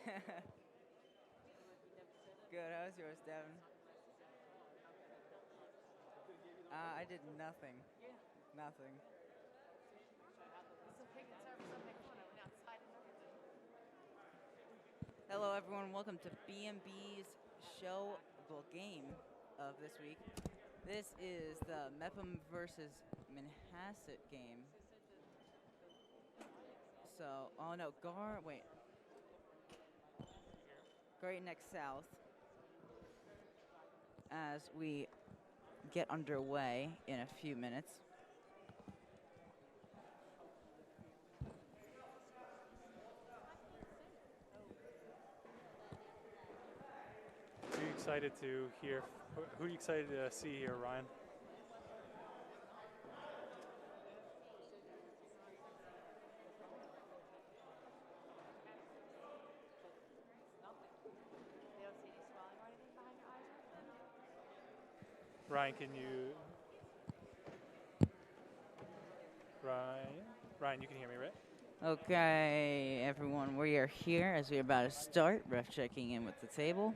Good. How's yours, Devin? I did nothing. Nothing. Hello, everyone. Welcome to B&B's show, well, game of this week. This is the Mepham versus Manhasset game. So, oh no, wait. Great Neck South. As we get underway in a few minutes. Who are you excited to hear? Who are you excited to see here, Ryan? Ryan, can you? Ryan, you can hear me, right? Okay, everyone, we are here as we're about to start. Ref checking in with the table.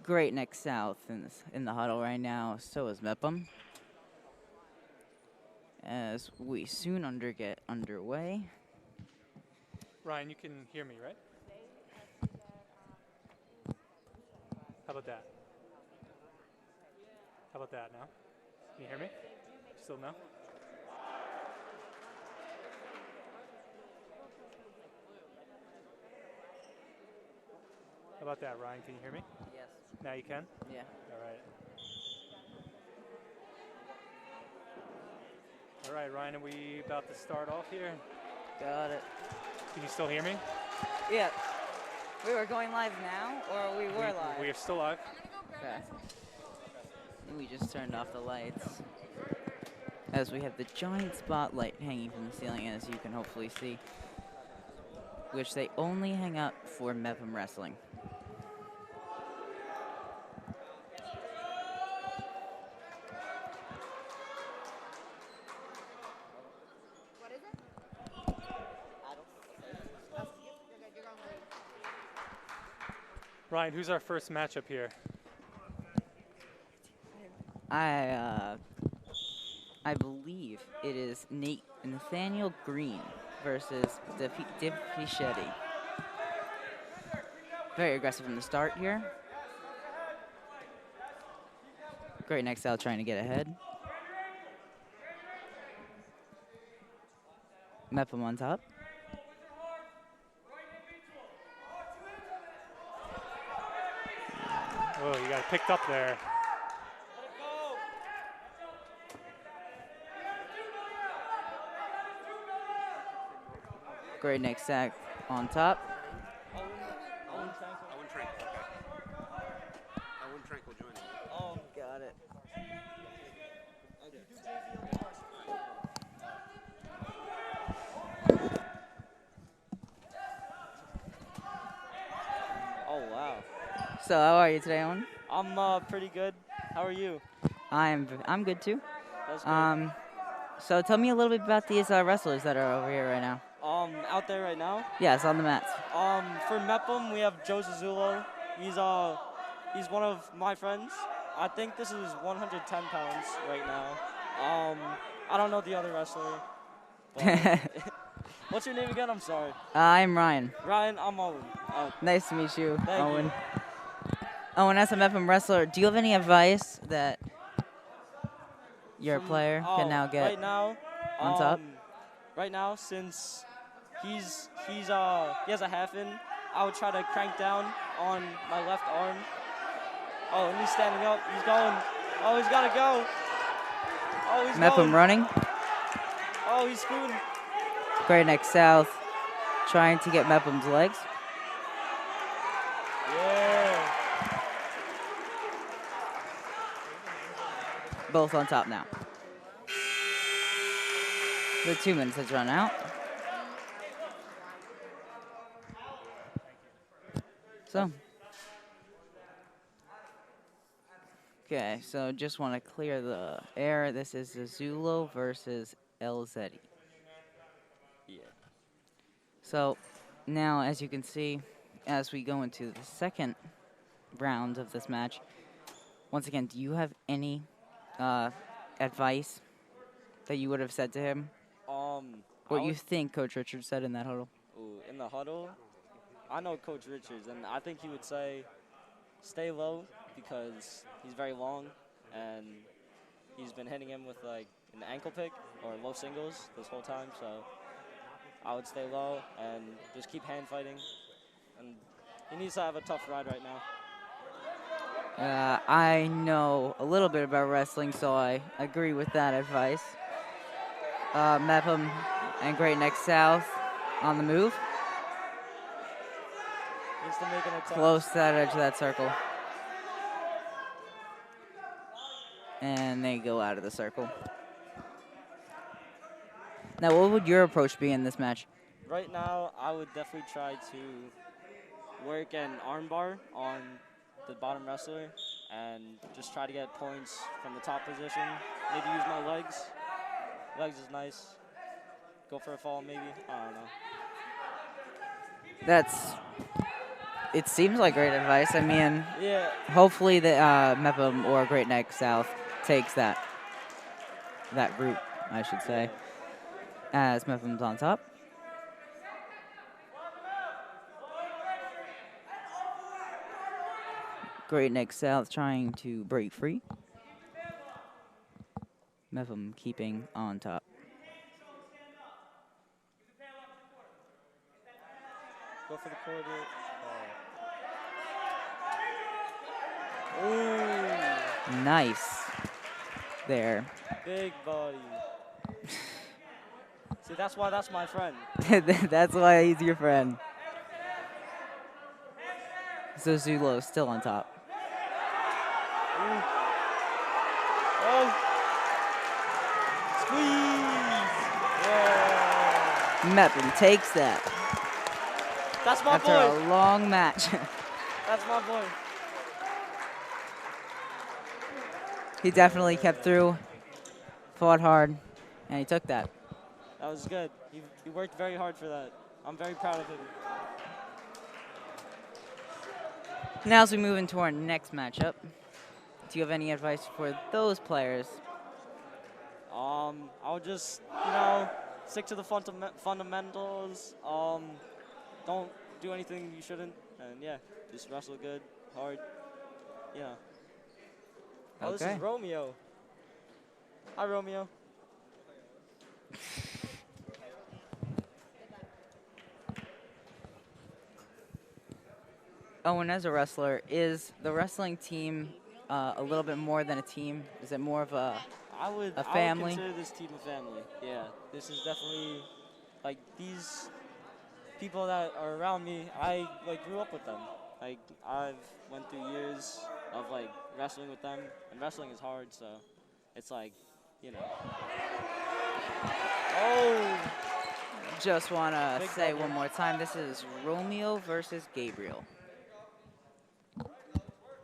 Great Neck South in the huddle right now. So is Mepham. As we soon get underway. Ryan, you can hear me, right? How about that? How about that now? Can you hear me? Still no? How about that, Ryan? Can you hear me? Yes. Now you can? Yeah. All right. All right, Ryan, are we about to start off here? Got it. Can you still hear me? Yeah. We were going live now, or we were live? We are still live. Okay. We just turned off the lights. As we have the giant spotlight hanging from the ceiling, as you can hopefully see, which they only hang up for Mepham Wrestling. What is it? Ryan, who's our first matchup here? I believe it is Nathaniel Green versus Fischetti. Very aggressive from the start here. Great Neck South trying to get ahead. Mepham on top. Oh, you got it picked up there. Great Neck Sack on top. Owen Trank, okay. Owen Trank will join you. Oh, got it. Oh, wow. So how are you today, Owen? I'm pretty good. How are you? I'm good too. That's good. So tell me a little bit about these wrestlers that are over here right now. Out there right now? Yes, on the mats. For Mepham, we have Joe Zazzulo. He's one of my friends. I think this is 110 pounds right now. I don't know the other wrestler. But what's your name again? I'm sorry. I'm Ryan. Ryan, I'm Owen. Nice to meet you, Thank Owen. you. Owen, as a Mepham wrestler, do you have any advice that your player can now get right now, on top? Right now, since he has a half in, I would try to crank down on my left arm. Oh, and he's standing up. He's going. Oh, he's got to go. Oh, he's Mepham going. running. Oh, he's screwing. Great Neck South trying to get Mepham's legs. Yeah. Both on top now. The 2 minutes has run out. So. Okay, so just want to clear the air. This is Zazzulo versus LZD. Yeah. So, Now, as you can see, as we go into the second round of this match, once again, do you have any advice that you would have said to him? What you think Coach Richards said in that huddle? Ooh, in the huddle, I know Coach Richards, and I think he would say, stay low, because he's very long, and he's been hitting him with like an ankle pick or low singles this whole time, so I would stay low and just keep hand fighting. And he needs to have a tough ride right now. I know a little bit about wrestling, so I agree with that advice. Mepham and Great Neck South on the move. Needs to make an attempt. Close to that edge of that circle. And they go out of the circle. Now, what would your approach be in this match? Right now, I would definitely try to work an armbar on the bottom wrestler and just try to get points from the top position. Maybe use my legs. Legs is nice. Go for a fall, maybe. I don't know. It seems like great advice. I mean, Yeah. hopefully the Mepham or Great Neck South takes that route, I should say, as Mepham's on top. Great Neck South trying to break free. Mepham keeping on top. Go for the quarter. Ooh. Nice. There. Big body. See, that's why that's my friend. That's why he's your friend. So Zulo still on top. Ooh. Oh. Squeeze. Yeah. Mepham takes that That's my after boy. a long match. That's my boy. He definitely kept through, fought hard, and he took that. That was good. He worked very hard for that. I'm very proud of him. Now as we move into our next matchup, do you have any advice for those players? I'll just, stick to the fundamentals. Don't do anything you shouldn't. And yeah, just wrestle good, hard. Yeah. Oh, this Okay. is Romeo. Hi, Romeo. Owen, as a wrestler, is the wrestling team a little bit more than a team? Is it more of a family? I would consider this team a family. Yeah, this is definitely, like, these people that are around me, I, grew up with them. Like, I've went through years of, wrestling with them, and wrestling is hard, so it's like, Oh! Just want to Big say double. one more time, this is Romeo versus Gabriel.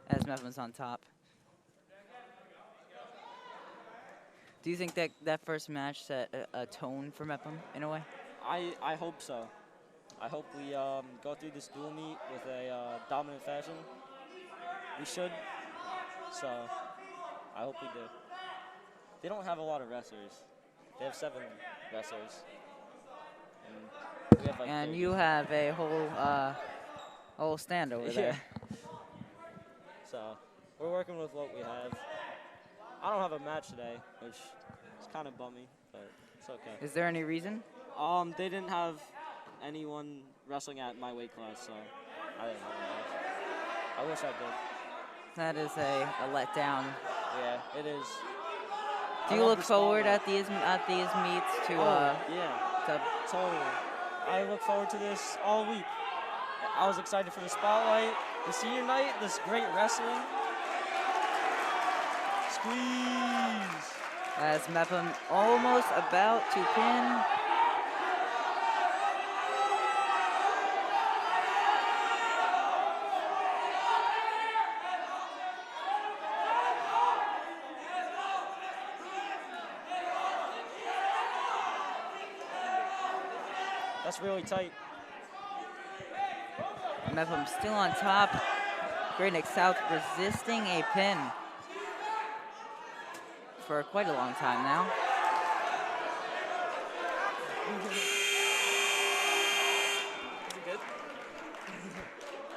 As Mepham's on top. Do you think that first match set a tone for Mepham in a way? I hope so. I hope we go through this dual meet with a dominant fashion. We should. So I hope we do. They don't have a lot of wrestlers. They have 7 wrestlers. And we have And 30. you have a whole stand over there. So we're working with what we have. I don't have a match today, which is kind of bummy, but it's okay. Is there any reason? They didn't have anyone wrestling at my weight class, so I didn't have a match. I wish I did. That is a letdown. Yeah, it is. Do I you love look the forward spotlight. at these meets to Yeah, to totally. I look forward to this all week. I was excited for the spotlight, the senior night, this great wrestling. Squeeze. as Mepham almost about to pin. That's really tight. Mepham still on top. Great Neck South resisting a pin for quite a long time now.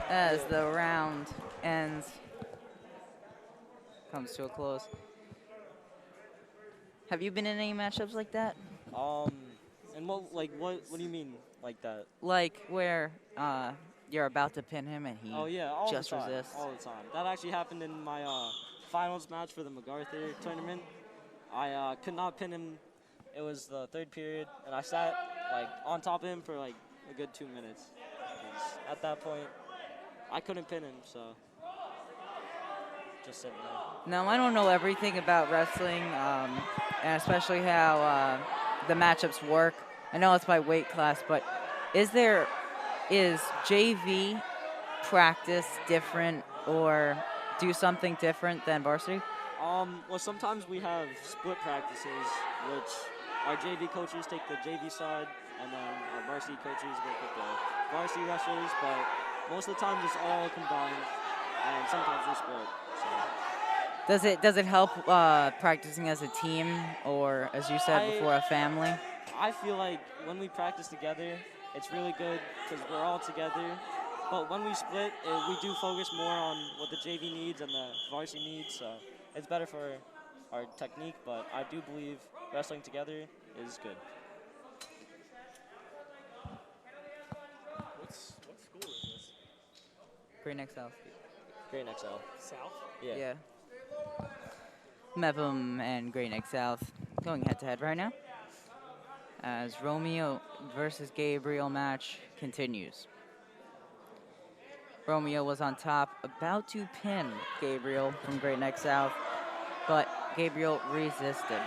As the round ends, comes to a close. Have you been in any matchups like that? And what do you mean like that? Like where you're about to pin him and he Oh yeah, all just the time, resists? all the time. That actually happened in my finals match for the MacArthur tournament. I could not pin him. It was the third period, and I sat like on top of him for like a good 2 minutes. 'Cause at that point, I couldn't pin him, so just sitting there. No, I don't know everything about wrestling, and especially how the matchups work. I know it's by weight class, but is JV practice different or do something different than varsity? Well, sometimes we have split practices, which our JV coaches take the JV side, and then our varsity coaches work with the varsity wrestlers, but most of the time it's all combined, and sometimes we split. So. Does it help practicing as a team or, as you said before, a family? I feel like when we practice together, it's really good because we're all together. But when we split, we do focus more on what the JV needs and the varsity needs, so it's better for our technique, but I do believe wrestling together is good. What school is this? Great Neck South. Great Neck South. South? Yeah. Mepham and Great Neck South going head-to-head right now as Romeo versus Gabriel match continues. Romeo was on top, about to pin Gabriel from Great Neck South, but Gabriel resisted.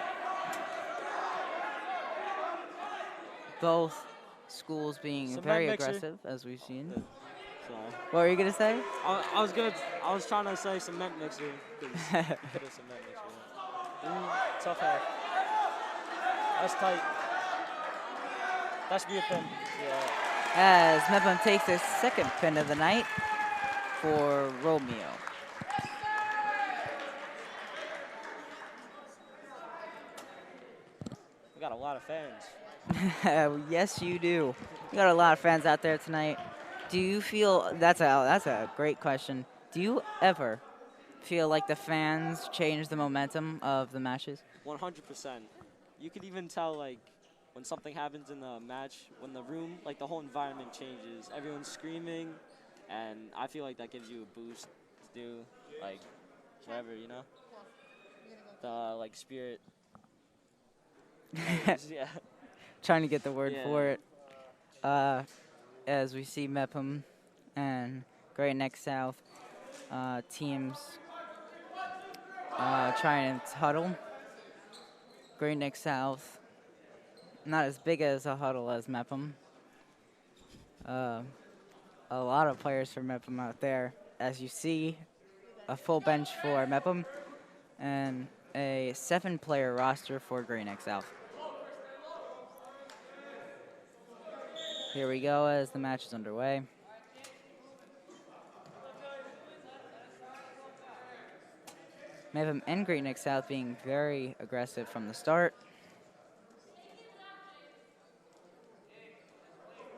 Both schools being Cement very mixer. aggressive, as we've seen. Sorry. What were you gonna say? I was trying to say cement mixer. Cement mixer. Tough half. That's tight. That should be a pin. Yeah. As Mepham takes his second pin of the night for Romeo. We got a lot of fans. Yes, you do. You got a lot of fans out there tonight. Do you feel that's a great question? Do you ever feel like the fans change the momentum of the matches? 100%. You could even tell like when something happens in the match, when the room, like the whole environment changes. Everyone's screaming, and I feel like that gives you a boost to do like whatever, you know. The like spirit. Yeah. Trying to get the word Yeah. for it. As we see Mepham and Great Neck South teams trying to huddle. Great Neck South, not as big as a huddle as Mepham. A lot of players for Mepham out there. As you see, a full bench for Mepham and a 7-player roster for Great Neck South. Here we go as the match is underway. Mepham and Great Neck South being very aggressive from the start.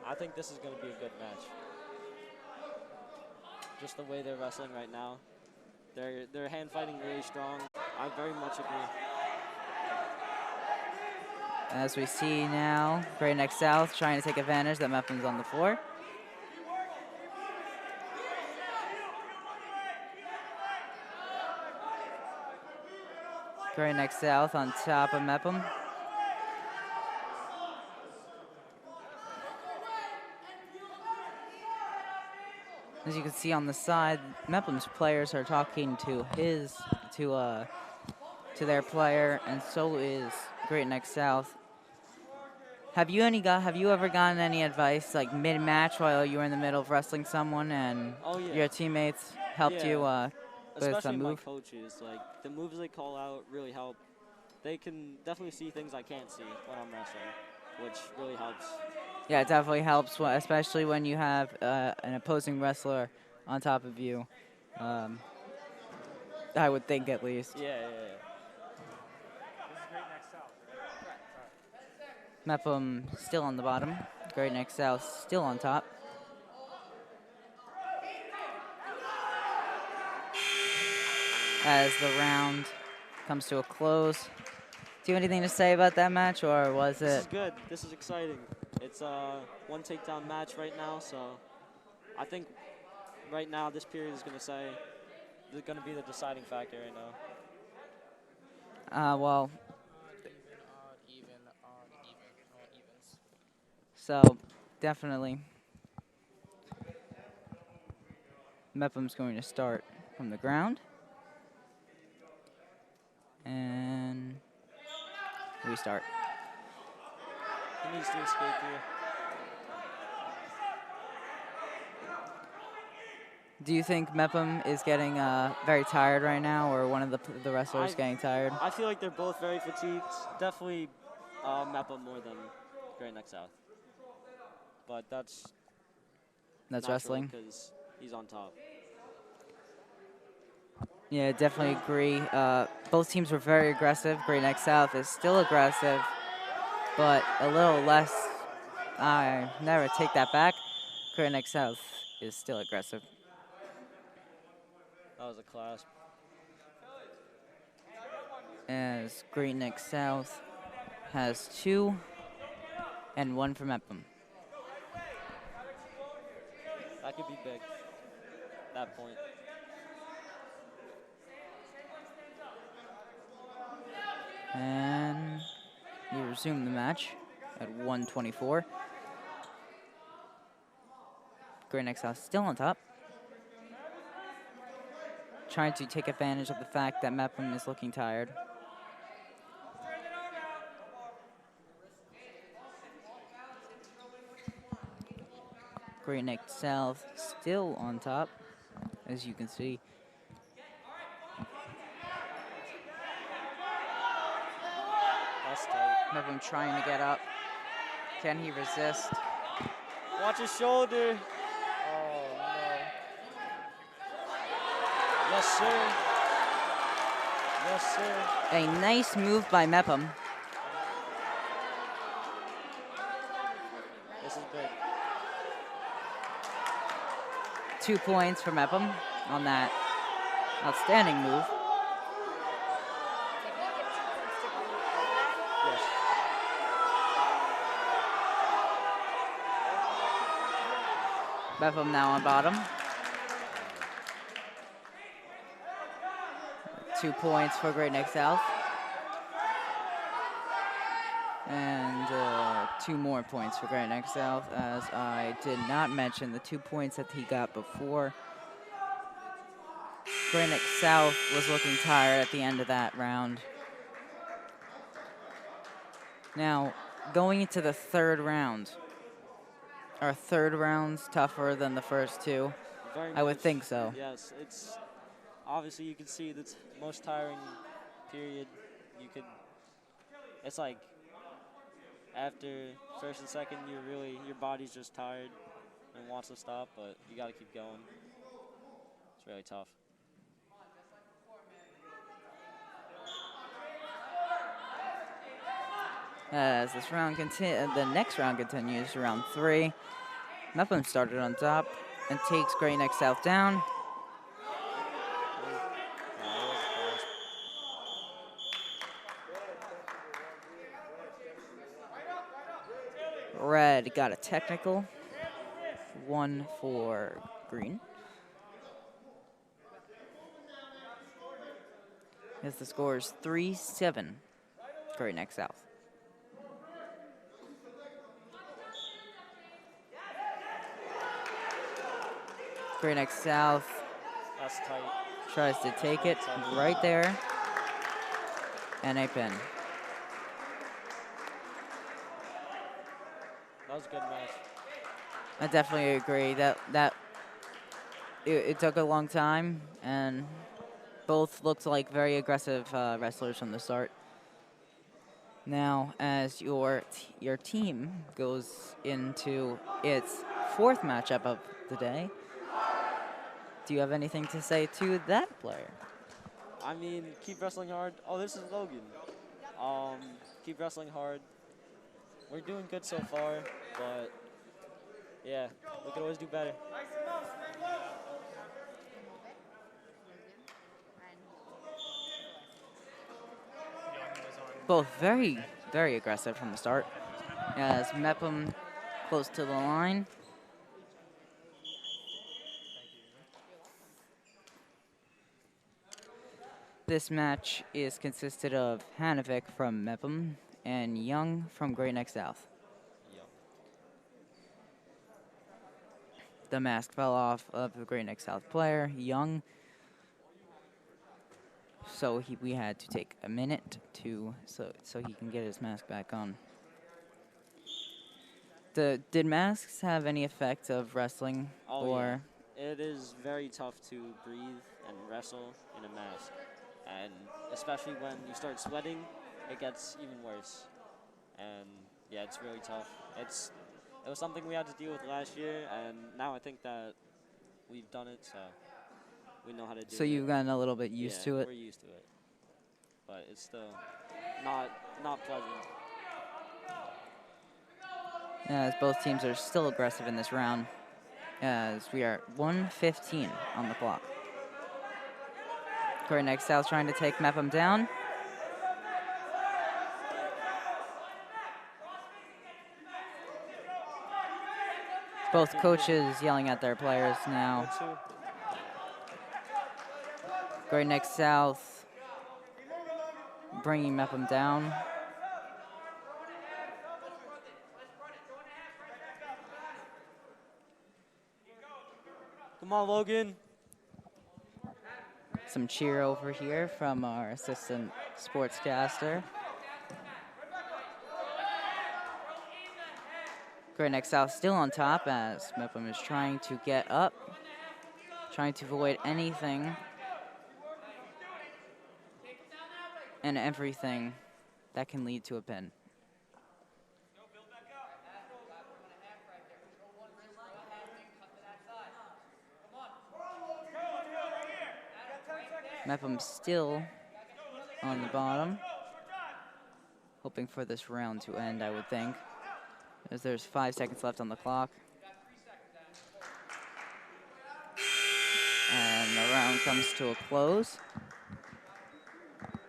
I think this is going to be a good match. Just the way they're wrestling right now. They're hand fighting really strong. I very much agree. As we see now, Great Neck South trying to take advantage that Mepham's on the floor. Great Neck South on top of Mepham. As you can see on the side, Mepham's players are talking to their player, and so is Great Neck South. Have you ever gotten any advice like mid-match while you were in the middle of wrestling someone and your teammates helped you with a Especially my move? coaches, like the moves they call out really help. They can definitely see things I can't see when I'm wrestling, which really helps. Yeah, it definitely helps, especially when you have an opposing wrestler on top of you. Um, I would think, at least. Yeah. This is Great Neck South, right? Mepham still on the bottom. Great Neck South still on top. As the round comes to a close. Do you have anything to say about that match, or was This it? is good. This is exciting. It's a one takedown match right now, so I think right now this period is going to be the deciding factor right now. Well, Odd, even, no evens. so definitely Mepham's going to start from the ground. And restart. He needs to escape here. Do you think Mepham is getting very tired right now, or one of the wrestlers getting tired? I feel like they're both very fatigued. Definitely Mepham more than Great Neck South. But that's Wrestling. because he's on top. Yeah, definitely agree. Both teams were very aggressive. Great Neck South is still aggressive, but a little less. I never take that back. Great Neck South is still aggressive. That was a clasp. As Great Neck South has 2 and 1 for Mepham. That could be big. That point. And we resume the match at 1:24. Great Neck South still on top. Trying to take advantage of the fact that Mepham is looking tired. Great Neck South still on top, as you can see. That's tight. Mepham trying to get up. Can he resist? Watch his shoulder. Oh, no. Yes, sir. Yes, sir. A nice move by Mepham. This is big. 2 points for Mepham on that outstanding move. Yes. Mepham now on bottom. 2 points for Great Neck South. And 2 more points for Great Neck South, as I did not mention the 2 points that he got before. Great Neck South was looking tired at the end of that round. Now, going into the third round. Are third rounds tougher than the first 2? Very I would much. think so. Yes, it's obviously you can see the most tiring period you could. It's like after first and second, your body's just tired and wants to stop, but you got to keep going. It's really tough. As this round the next round continues, round 3. Mepham started on top and takes Great Neck South down. Red got a technical. 1 for green. As the score is 3-7, Great Neck South. Great Neck South That's tight. tries to take it right there. And a pin. That was a good match. I definitely agree that it took a long time, and both looked like very aggressive wrestlers from the start. Now, as your team goes into its fourth matchup of the day, do you have anything to say to that player? I mean, keep wrestling hard. Oh, this is Logan. Keep wrestling hard. We're doing good so far, but yeah, we could always do better. Both very, very aggressive from the start. As Mepham close to the line. This match is consisted of Hanovic from Mepham and Young from Great Neck South. Yep. The mask fell off of the Great Neck South player, Young. So we had to take a minute so he can get his mask back on. Did masks have any effect of wrestling? Oh, or yeah. It is very tough to breathe and wrestle in a mask. And especially when you start sweating, it gets even worse. And yeah, it's really tough. It was something we had to deal with last year, and now I think that we've done it, so we know how to do it. So you've gotten a little bit used to it? We're used to it. But it's still not pleasant. As both teams are still aggressive in this round, as we are at 1:15 on the clock. Great Neck South trying to take Mepham down. Both coaches yelling at their players now. Great Neck South bringing Mepham down. Come on, Logan. Some cheer over here from our assistant sportscaster. Great Neck South still on top as Mepham is trying to get up, trying to avoid anything and everything that can lead to a pin. Mepham still on the bottom, hoping for this round to end, I would think, as there's 5 seconds left on the clock. And the round comes to a close.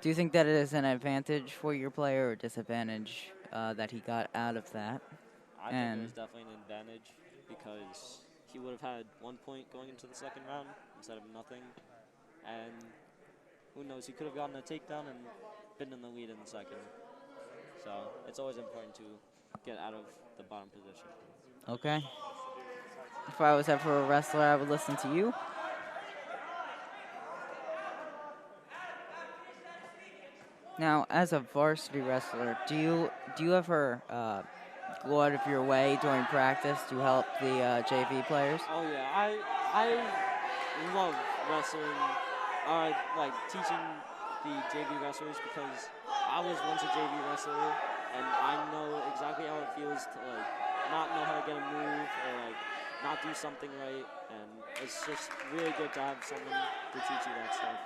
Do you think that it is an advantage for your player or disadvantage that he got out of that? I think it was definitely an advantage because he would have had 1 point going into the second round instead of nothing. And who knows, he could have gotten a takedown and been in the lead in the second. So it's always important to get out of the bottom position. Okay. If I was ever a wrestler, I would listen to you. Now, as a varsity wrestler, do you ever go out of your way during practice to help the JV players? Oh yeah, I love wrestling, like teaching the JV wrestlers because I was once a JV wrestler and I know exactly how it feels to like not know how to get a move or like not do something right, and it's just really good to have someone to teach you that stuff.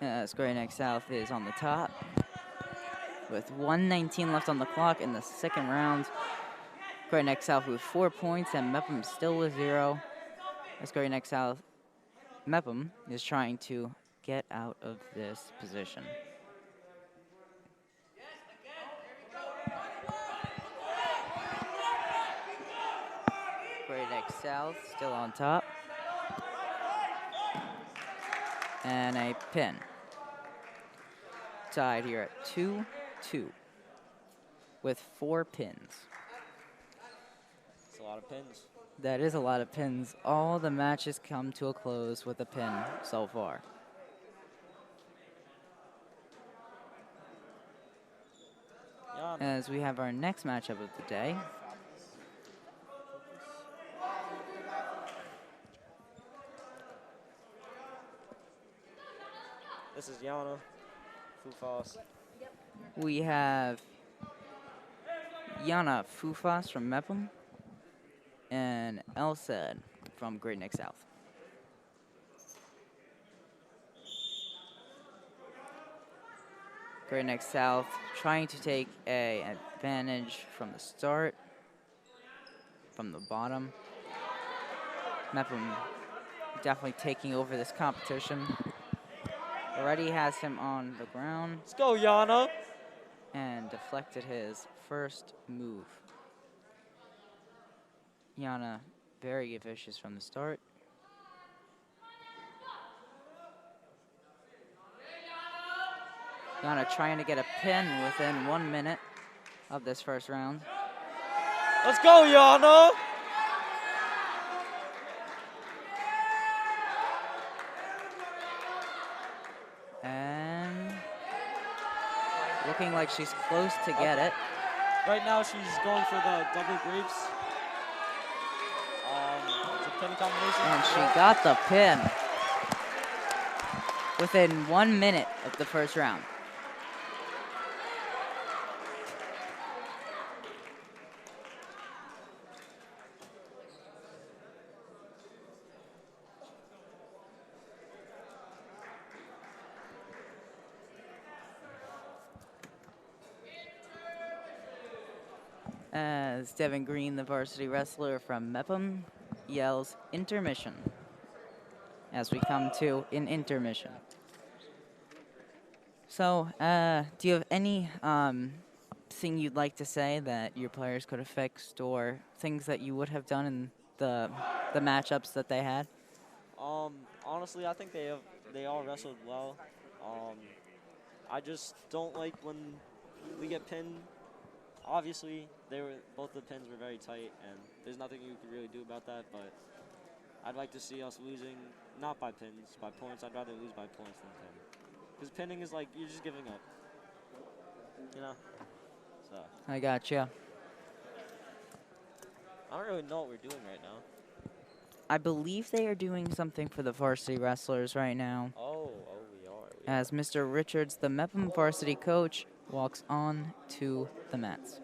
As Great Neck South is on the top with 1:19 left on the clock in the second round. Great Neck South with 4 points and Mepham still with 0. As Great Neck South, Mepham is trying to get out of this position. Great Neck South still on top. And a pin. Tied here at 2-2 with 4 pins. It's a lot of pins. That is a lot of pins. All the matches come to a close with a pin so far. Yeah. As we have our next matchup of the day. This is Yana, Fufas. we have Yana Fufas from Mepham and Elsed from Great Neck South. Great Neck South trying to take a advantage from the start, from the bottom. Mepham definitely taking over this competition. Already has him on the ground Let's go, Yana. and deflected his first move. Yana very vicious from the start. Yana trying to get a pin within 1 minute of this first round. Let's go, Yana. And looking like she's close to get it. Right now, she's going for the double grapes. It's a pin combination. And she got the pin within 1 minute of the first round. As Devin Green, the varsity wrestler from Mepham, yells intermission as we come to an intermission. So, do you have any thing you'd like to say that your players could have fixed, or things that you would have done in the matchups that they had? Honestly, I think they all wrestled well. I just don't like when we get pinned. Obviously, both the pins were very tight, and there's nothing you can really do about that. But I'd like to see us losing, not by pins, by points. I'd rather lose by points than pin, because pinning is like you're just giving up, you know. So I gotcha. I don't really know what we're doing right now. I believe they are doing something for the varsity wrestlers right now. Oh, we are. As Mr. Richards, the Mepham varsity coach, walks on to the mats.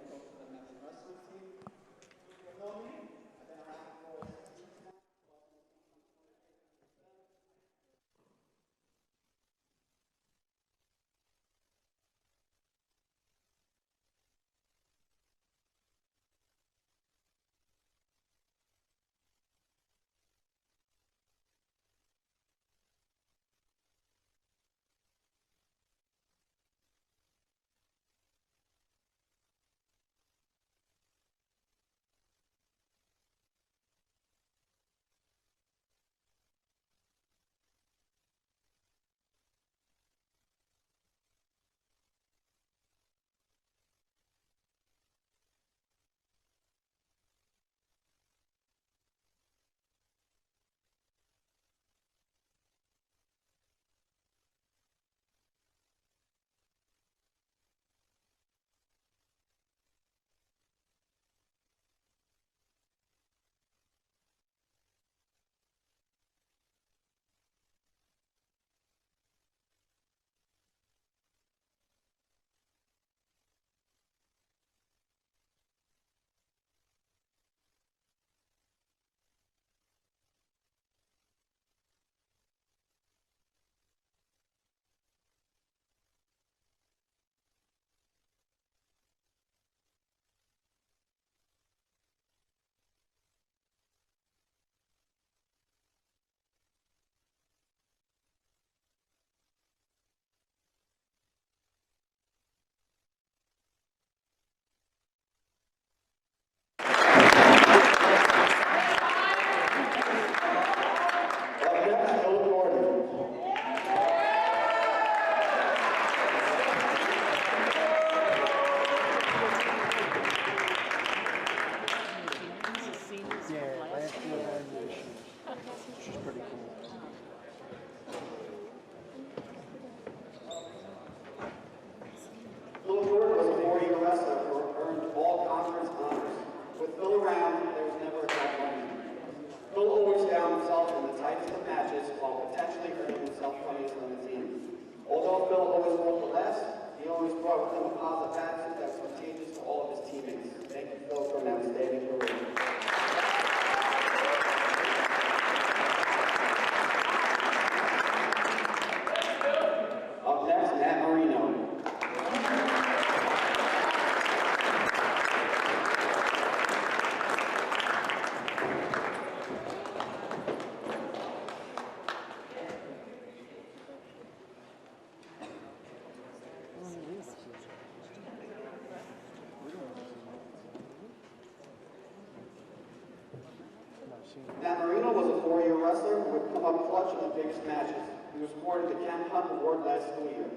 up clutch in the biggest matches. He was awarded the Ken Award last school year.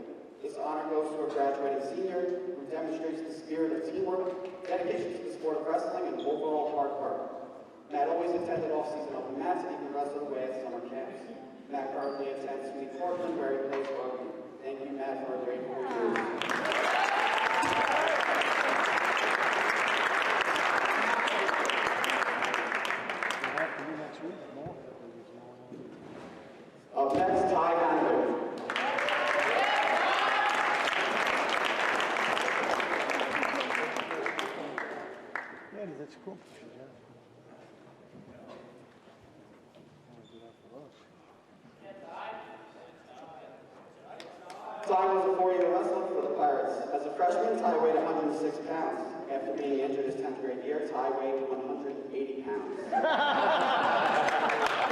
This honor goes to a graduating senior who demonstrates the spirit of teamwork, dedication to the sport of wrestling, and overall hard work. Matt always attended off-season open mats and even wrestled away at summer camps. Matt currently attends Sweet Portland, where he plays rugby. Thank you, Matt, for a great 4 years. Up next, Ty Hanley. Yeah, that's cool. Ty was a 4-year wrestler for the Pirates. As a freshman, Ty weighed 106 pounds. After being injured his 10th grade year, Ty weighed 180 pounds.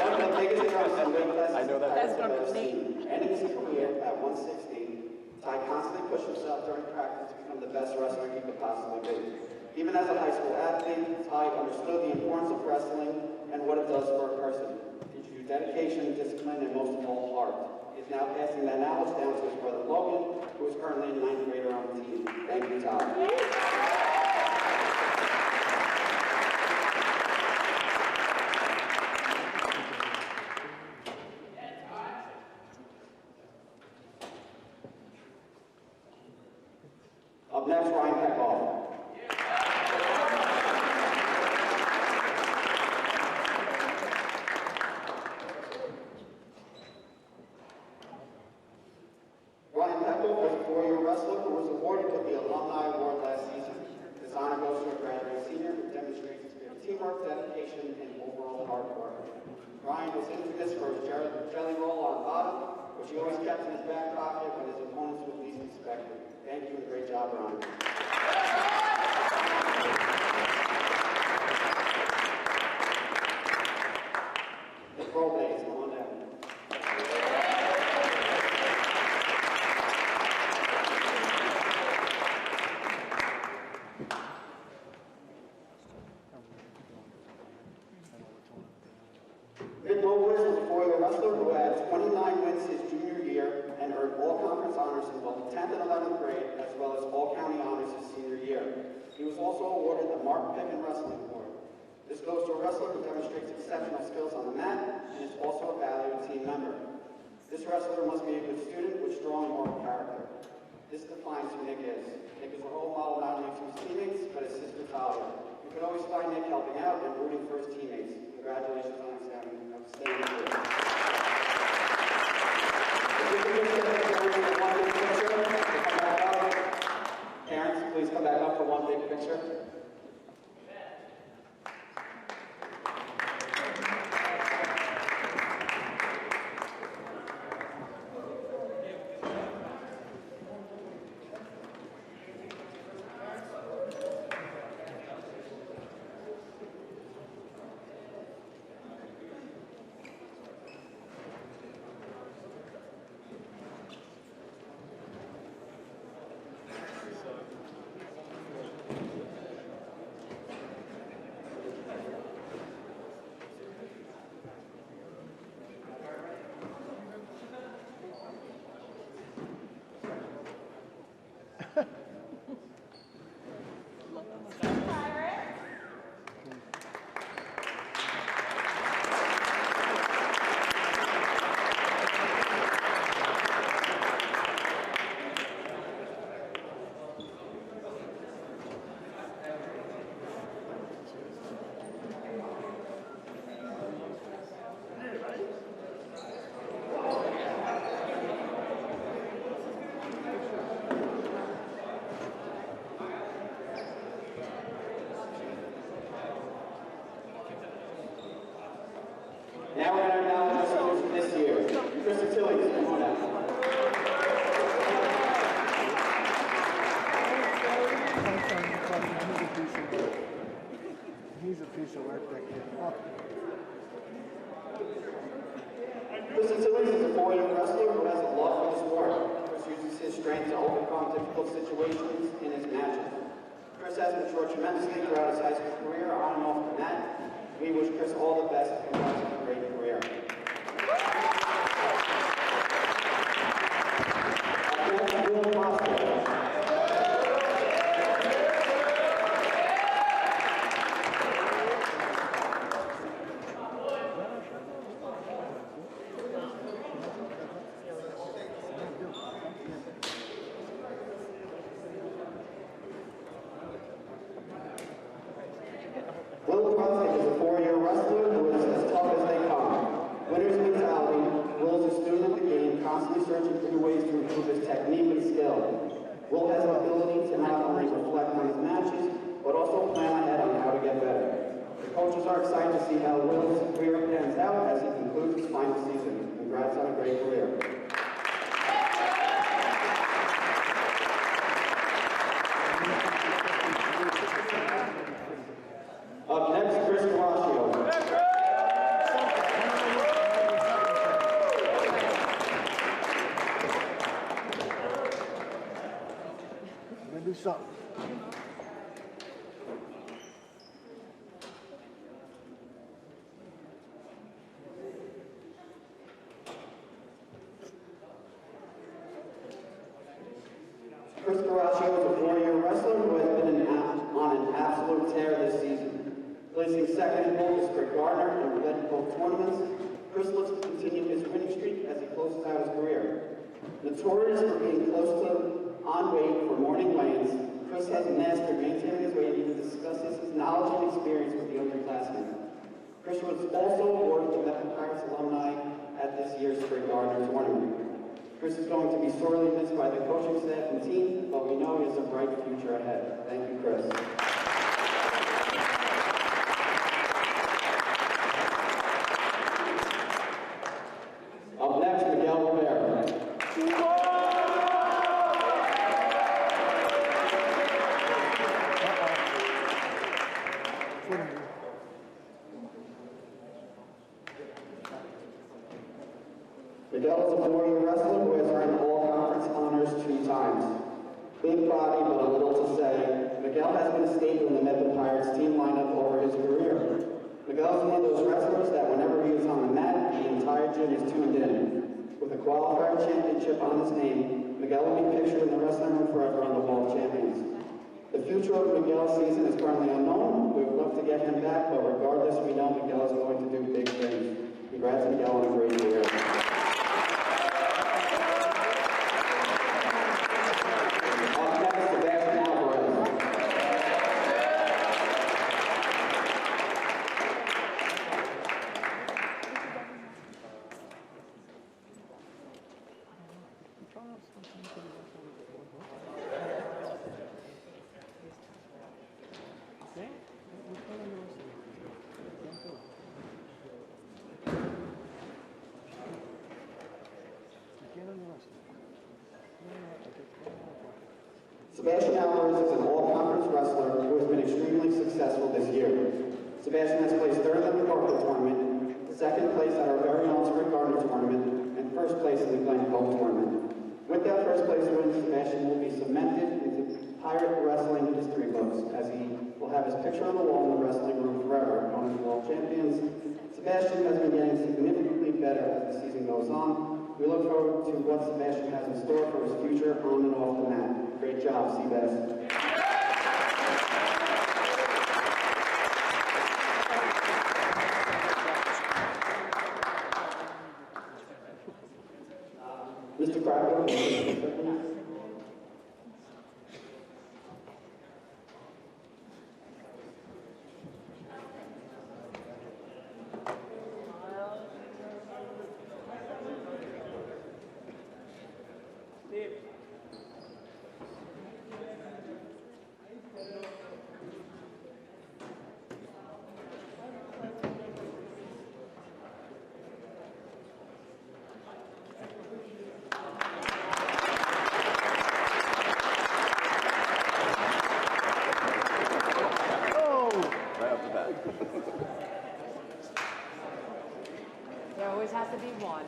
One of the biggest jumps in weight classes I've ever seen. Ending his career at 116, Ty constantly pushed himself during practice to become the best wrestler he could possibly be. Even as a high school athlete, Ty understood the importance of wrestling and what it does for a person. It teaches you dedication, discipline, and most of all, heart. He's now passing that knowledge down to his brother Logan, who is currently a 9th grader on the team. Thank you, Ty. Up next, Ryan Peckhoff. Ryan Peckhoff was a 4-year wrestler who was awarded with the Alumni Award last season. This honor goes to a graduate senior who demonstrates his spirit of teamwork, dedication, and overall hard work. Ryan was infamous for his jelly roll on bottom, which he always kept in his back pocket when his opponents would least expect it. Thank you and great job, Ryan. The pro days, come on down. Nick Lopez was a 4-year wrestler who had 29 wins his junior year and earned all-conference honors in both 10th and 11th grade, as well as all-county honors his senior year. He was also awarded the Mark Pickett Wrestling Award. This goes to a wrestler who demonstrates exceptional skills on the mat and is also a valued team member. This wrestler must be a good student with strong moral character. This defines who Nick is. Nick is a role model not only to his teammates, but his sister Talia. You can always find Nick helping out and rooting for his teammates. Congratulations on his outstanding year. Parents, please come back up for one big picture. Now we're going to acknowledge our seniors this year. Krista Tillings, come on out. He's a piece of work, that kid. Krista Tillings is a 4-year wrestler who has a love for the sport. Chris uses his strength to overcome difficult situations in his matches. Chris has matured tremendously throughout his high school career, on and off the mat. We wish Chris all the best and a great career. Will Prosper. Will Prosper is a 4-year wrestler who is as tough as they come. Winner's mentality. Will is a student of the game, constantly searching for new ways to improve his technique and skill. Will has the ability to not only reflect on his matches, but also plan ahead on how to get better. The coaches are excited to see how Will's career pans out as he concludes his final season. Congrats on a great career. Up next, Chris Garaccio. Maybe do something. Chris Garaccio is a 4-year wrestler who has been on an absolute tear this season. Placing second in both District Gardner and led both tournaments, Chris looks to continue his winning streak as he closes out his career. Notorious for being close to on weight for morning weigh-ins, Chris has mastered maintaining his weight and even discusses his knowledge and experience with the underclassmen. Chris was also awarded the Mepham Pirates alumni at this year's District Gardner tournament. Chris is going to be sorely missed by the coaching staff and team, but we know he has a bright future ahead. Thank you, Chris. Up next, Miguel Rivera. Miguel is a 4-year wrestler who has earned all-conference honors 2 times. Big body, but a little to say. Miguel has been a staple in the Mepham Pirates team lineup over his career. Miguel is one of those wrestlers that whenever he is on the mat, the entire gym is tuned in. With a qualifier championship on his name, Miguel will be pictured in the wrestling room forever on the Wall of Champions. The future of Miguel's season is currently unknown. We would love to get him back, but regardless, we know Miguel is going to do big things. Congrats, Miguel, on a great career. Up next, Sebastian Alvarez. Sebastian Alvarez is an all-conference wrestler who has been extremely successful this year. Sebastian has placed 3rd in the Parker tournament, 2nd place at our very own Spring Gardner tournament, and 1st place in the Glen Cove tournament. With that 1st place win, Sebastian will be cemented into Pirate wrestling history books, as he will have his picture on the wall in the wrestling room forever, known as World Champions. Sebastian has been getting significantly better as the season goes on. We look forward to what Sebastian has in store for his future on and off the mat. Great job, Seabass. Mr. Cracker. There always has to be one.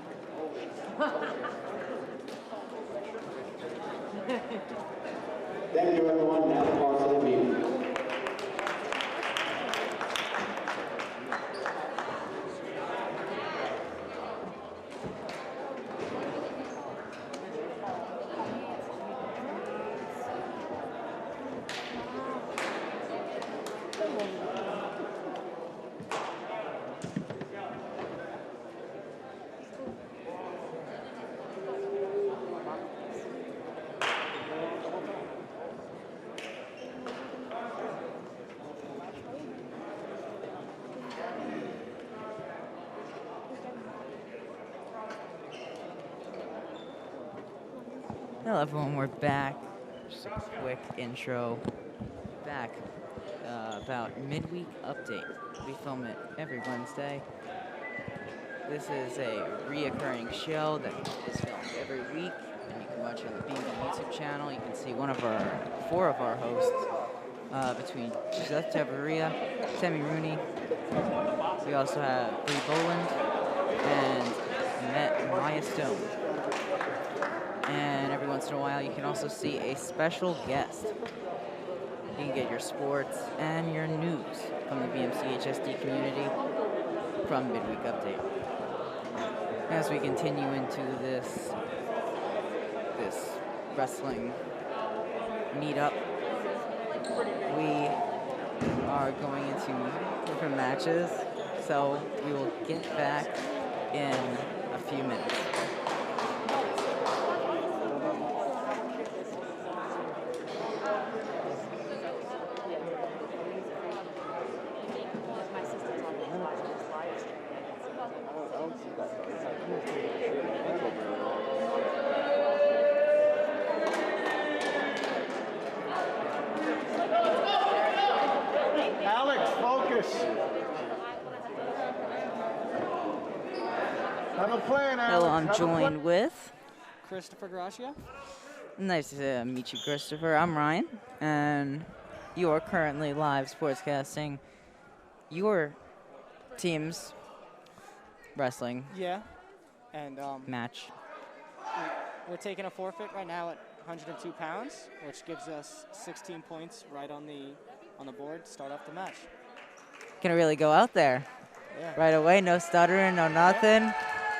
Thank you, everyone. Now the varsity meeting. Hello everyone, we're back. Just a quick intro. Back about midweek update. We film it every Wednesday. This is a reoccurring show that is filmed every week, and you can watch it on the BB YouTube channel. You can see four of our hosts, between Giuseppe Chavarria, Sammy Rooney. We also have Bree Boland and Maya Stone. And every once in a while, you can also see a special guest. You can get your sports and your news from the BMCHSD community from Midweek Update. As we continue into this wrestling meetup, we are going into different matches, so we will get back in a few minutes. Alex, focus. Have a plan, Alex. Hello, I'm Have a plan. joined with... Christopher Gracia. Nice to meet you, Christopher. I'm Ryan, and you are currently live sportscasting your team's wrestling Yeah. And match. we're taking a forfeit right now at 102 pounds, which gives us 16 points right on the board to start off the match. Gonna really go out there Yeah. right away. No stuttering, no nothing.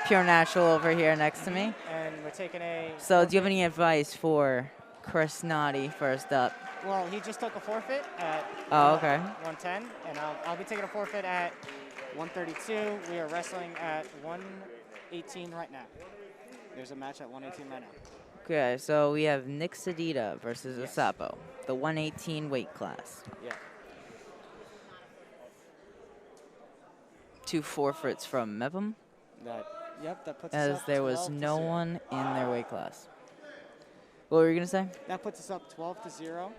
Pure natural over here next to me. And we're taking a... So, do you have any advice for Chris Noddy first up? Well, he just took a forfeit at Oh, okay. 110, and I'll be taking a forfeit at 132. We are wrestling at 118 right now. There's a match at 118 right now. Okay, so we have Nick Sedita versus Yes. Asapo, the 118 weight class. Yeah. 2 forfeits from Mepham, That puts us as up there was 12 to no 0. one in their weight class. What were you gonna say? That puts us up 12 to 0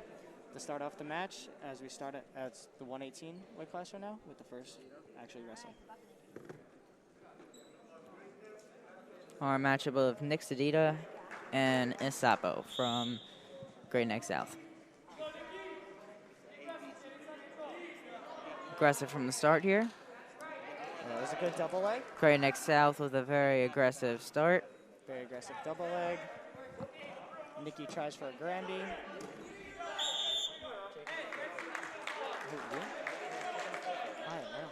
to start off the match, as we start at the 118 weight class right now with the first actually wrestling. Our matchup of Nick Sedita and Asapo from Great Neck South. Aggressive from the start here. That was a good double leg. Great Neck South with a very aggressive start. Very aggressive double leg. Nikki tries for a Grandy. I don't know.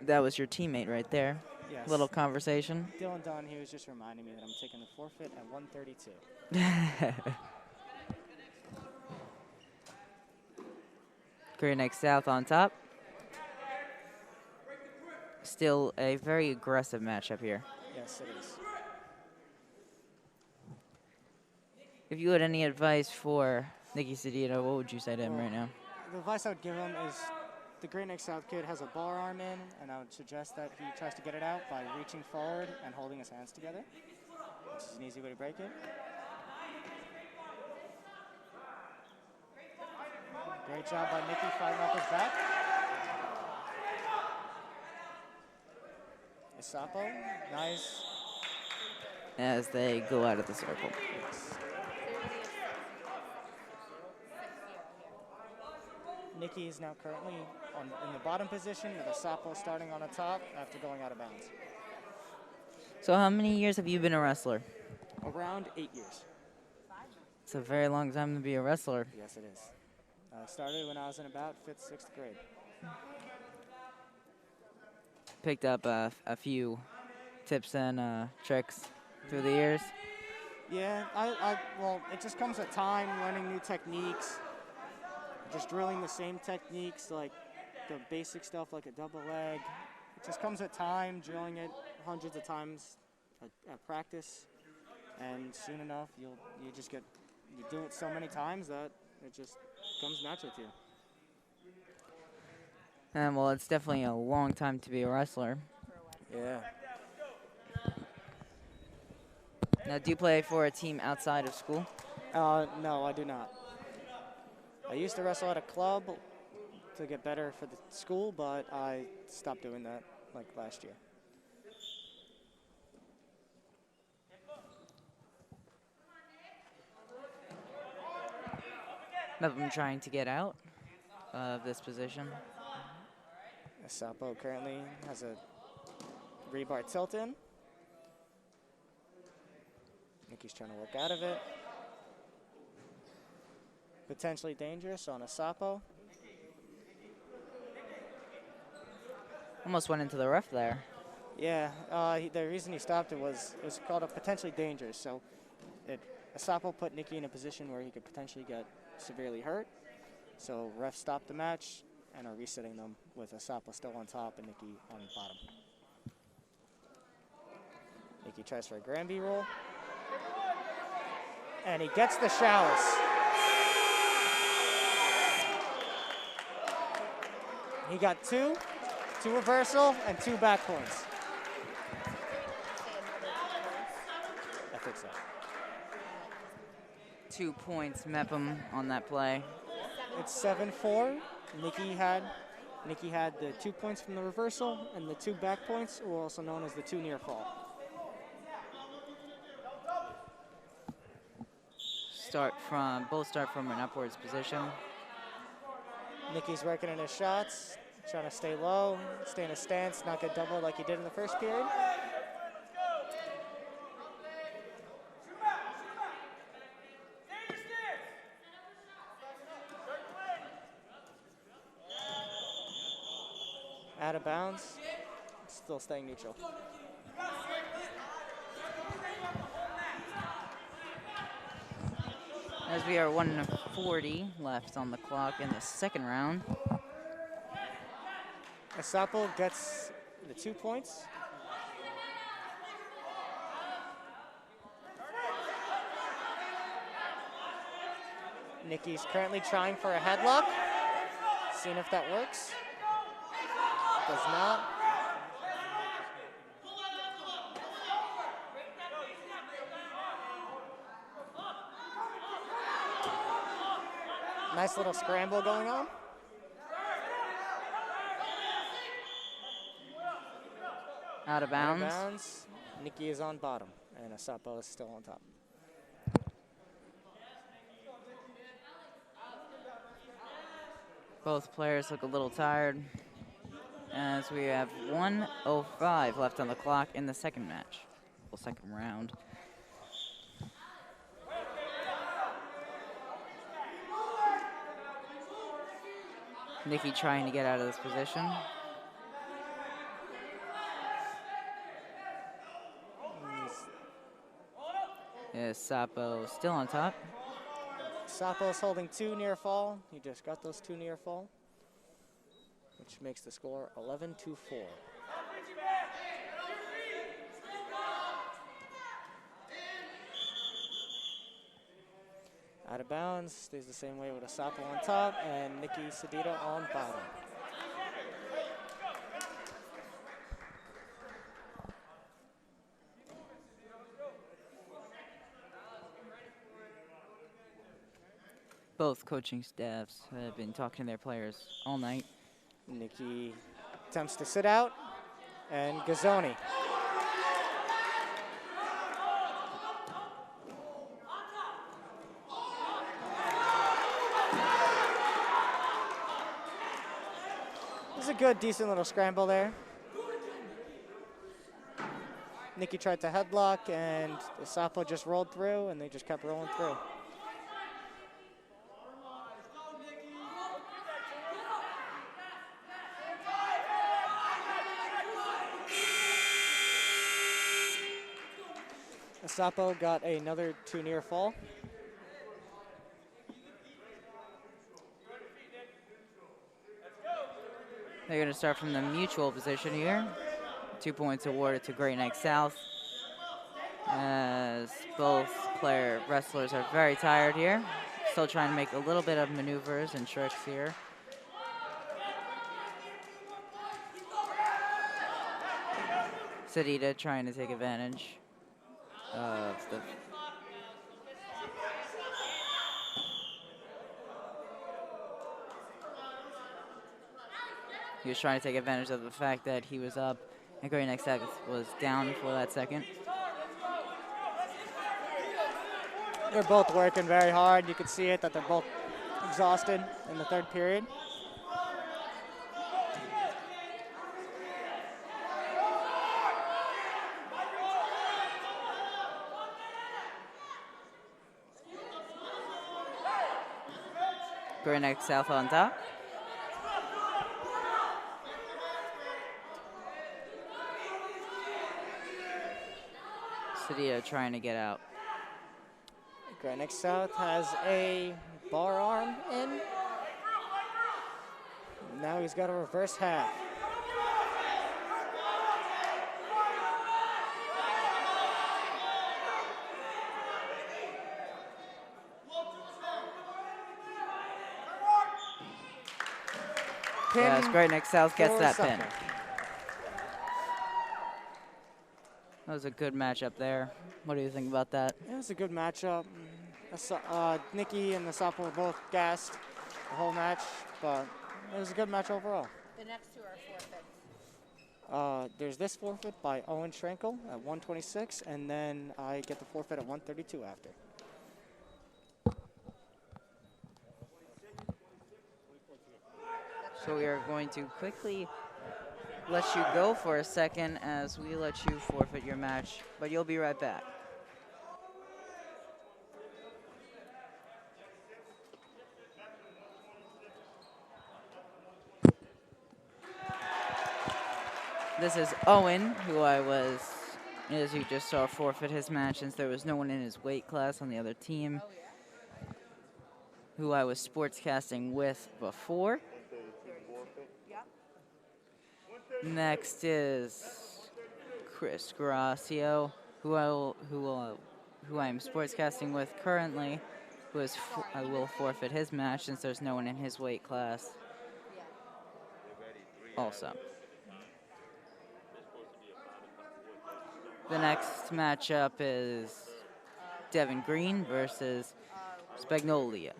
That was your teammate right there. Yes. Little conversation. Dylan Donahue was just reminding me that I'm taking the forfeit at 132. Great Neck South on top. Still a very aggressive matchup here. Yes, it is. If you had any advice for Nicky Sedita, what would you say to him right now? The advice I would give him is the Great Neck South kid has a bar arm in, and I would suggest that he tries to get it out by reaching forward and holding his hands together, which is an easy way to break it. Great job by Nicky fighting off his back. Asapo, nice. As they go out of the circle. Nicky is now currently in the bottom position with Asapo starting on the top after going out of bounds. So how many years have you been a wrestler? Around 8 years. It's a very long time to be a wrestler. Yes, it is. Started when I was in about 5th, 6th grade. Picked up a few tips and tricks through the years. Yeah, well, it just comes at time, learning new techniques, just drilling the same techniques, like the basic stuff like a double leg. It just comes at time, drilling it hundreds of times at practice, and soon enough, you do it so many times that it just comes natural to you. And well, it's definitely a long time to be a wrestler. Yeah. Now, do you play for a team outside of school? No, I do not. I used to wrestle at a club to get better for the school, but I stopped doing that like last year. Mepham trying to get out of this position. Sapo currently has a rebar tilt in. Nikki's trying to work out of it. Potentially dangerous on a Sapo. Almost went into the ref there. Yeah, the reason he stopped it was called a potentially dangerous. So Sapo put Nikki in a position where he could potentially get severely hurt. So ref stopped the match and are resetting them with Sapo still on top and Nikki on the bottom. Nikki tries for a Granby roll. And he gets the showers. He got two reversal, and 2 back points. I think so. 2 points, Mepham on that play. It's 7-4. Nikki had the 2 points from the reversal, and the 2 back points, or also known as the 2 near fall. Both start from an upwards position. Nikki's working in his shots, trying to stay low, stay in a stance, not get doubled like he did in the first period. Out of bounds, still staying neutral. As we are 1:40 left on the clock in the second round. Sapo gets the 2 points. Nikki's currently trying for a headlock, seeing if that works. Does not. Nice little scramble going on. Out of bounds. Out of bounds. Nikki is on bottom, and Sapo is still on top. Both players look a little tired as we have 1:05 left on the clock in the second match, well, second round. Nikki trying to get out of this position. Is Sapo still on top? Sapo's holding 2 near fall. He just got those 2 near fall, which makes the score 11-4. Out of bounds, stays the same way with a Sapo on top and Nikki Sedita on bottom. Both coaching staffs have been talking to their players all night. Nikki attempts to sit out, and Gazzoni. This is a good, decent little scramble there. Nikki tried to headlock, and the Sapo just rolled through, and they just kept rolling through. Sapo got another 2 near fall. They're going to start from the mutual position here. 2 points awarded to Great Neck South, as both wrestlers are very tired here. Still trying to make a little bit of maneuvers and tricks here. Sedita trying to take advantage. of the He was trying to take advantage of the fact that he was up and Gray Next was down for that second. They're both working very hard. You can see it that they're both exhausted in the third period. Gray Next South on top. Cedillo trying to get out. Greenwich South has a bar arm in. Now he's got a reverse half. Yes, Great Neck South gets that pin. That was a good matchup there. What do you think about that? Yeah, it was a good matchup. Nikki and the sophomore were both gassed the whole match, but it was a good match overall. The next two are forfeits. There's this forfeit by Owen Schrenkel at 126, and then I get the forfeit at 132 after. So we are going to quickly let you go for a second as we let you forfeit your match, but you'll be right back. This is Owen, who as you just saw, forfeit his match since there was no one in his weight class on the other team, who I was sportscasting with before. Next is Chris Gracio, who I'm sportscasting with currently, I will forfeit his match since there's no one in his weight class. Also, the next matchup is Devin Green versus Spagnolia.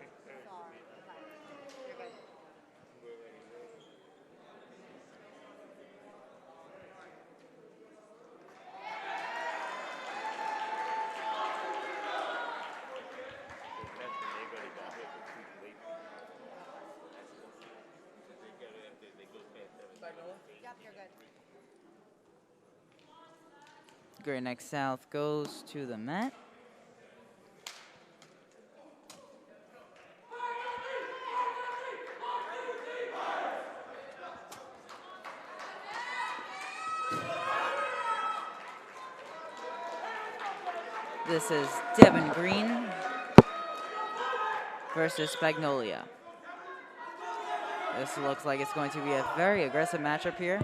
Great Neck South goes to the mat. This is Devin Green versus Spagnolia. This looks like it's going to be a very aggressive matchup here.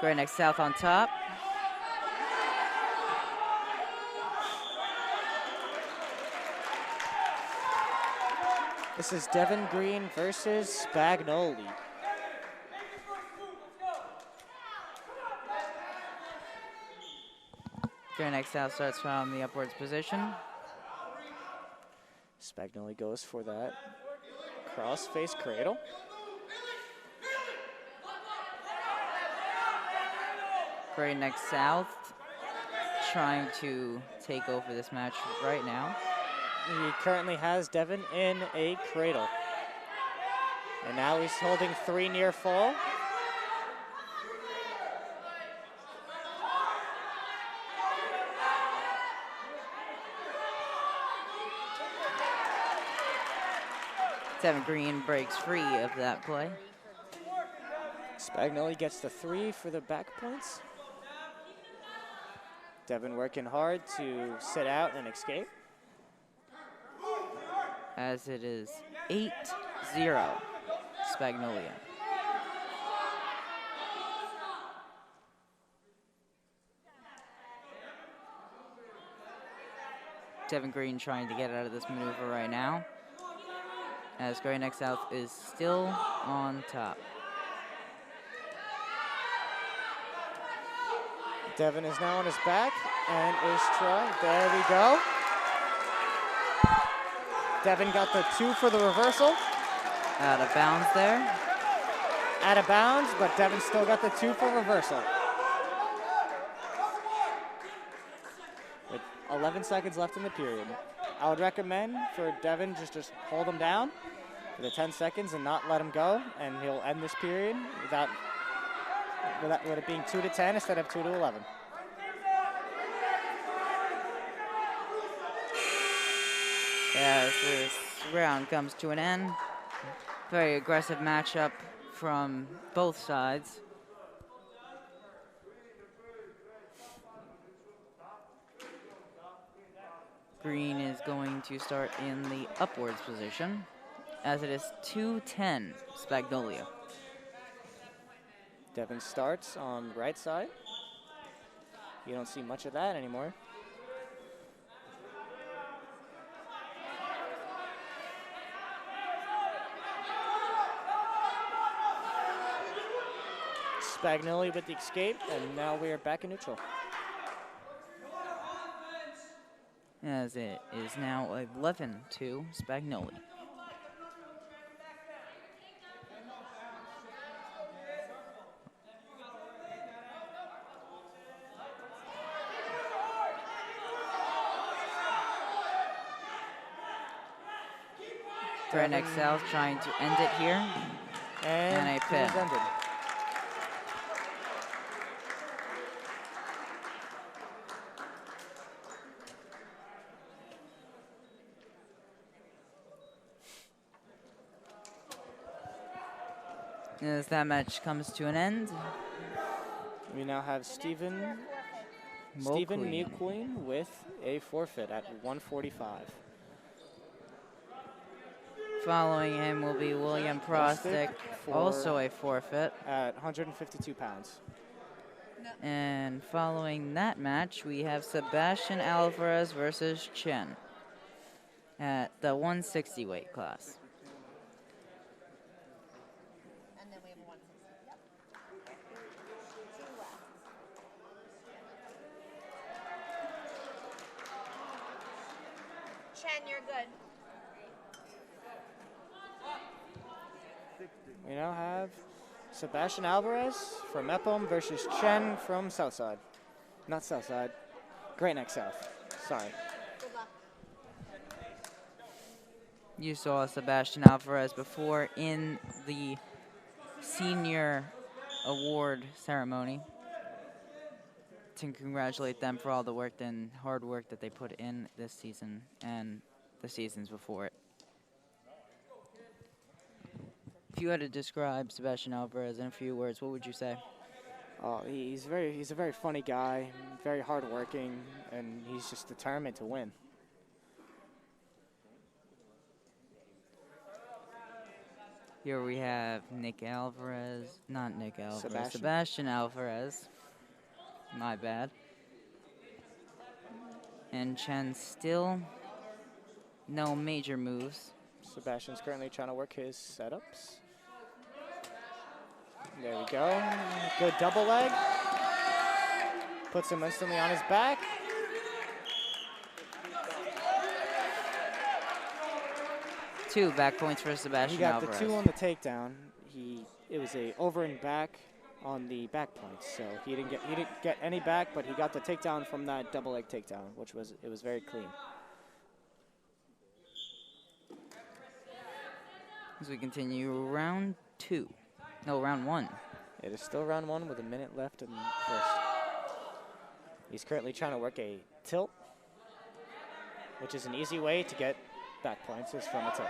Great Neck South on top. This is Devin Green versus Spagnoli. Great Neck South starts from the upwards position. Spagnoli goes for that cross-face cradle. Great Neck South trying to take over this match right now. He currently has Devin in a cradle. And now he's holding 3 near fall. Devin Green breaks free of that play. Spagnoli gets the 3 for the back points. Devin working hard to sit out and escape. As it is 8-0, Spagnolia. Devin Green trying to get out of this maneuver right now, as Great Neck South is still on top. Devin is now on his back and is trying. There we go. Devin got the 2 for the reversal. Out of bounds there. Out of bounds, but Devin still got the 2 for reversal. With 11 seconds left in the period. I would recommend for Devin just hold him down for the 10 seconds and not let him go, and he'll end this period with it being 2-10 instead of 2-11. As this round comes to an end, very aggressive matchup from both sides. Green is going to start in the upwards position, as it is 2-10 Spagnolia. Devin starts on the right side. You don't see much of that anymore. Spagnolia with the escape, and now we are back in neutral. As it is now 11-2 Spagnolia. Great Neck South trying to end it here. And a pin. As that match comes to an end, we now have Stephen Mulqueen with a forfeit at 145. Following him will be William Prostick, also a forfeit. At 152 pounds. And following that match, we have Sebastian Alvarez versus Chen at the 160 weight class. And then we have a 160. Yep. Chen, you're good. We now have Sebastian Alvarez from Mepham versus Chen from Southside. Not Southside, Great Neck South. Sorry. Good luck. You saw Sebastian Alvarez before in the senior award ceremony. To congratulate them for all the work and hard work that they put in this season and the seasons before it. If you had to describe Sebastian Alvarez in a few words, what would you say? He's a very funny guy, very hardworking, and he's just determined to win. Here we have Sebastian Alvarez. My bad. And Chen still no major moves. Sebastian's currently trying to work his setups. There we go. Good double leg. Puts him instantly on his back. Two back points for Sebastian Alvarez. He got the 2 on the takedown. It was a over and back on the back points, so he didn't get any back, but he got the takedown from that double leg takedown, which was very clean. As we continue round one. It is still round 1 with a minute left in first. He's currently trying to work a tilt, which is an easy way to get back points is from a tilt.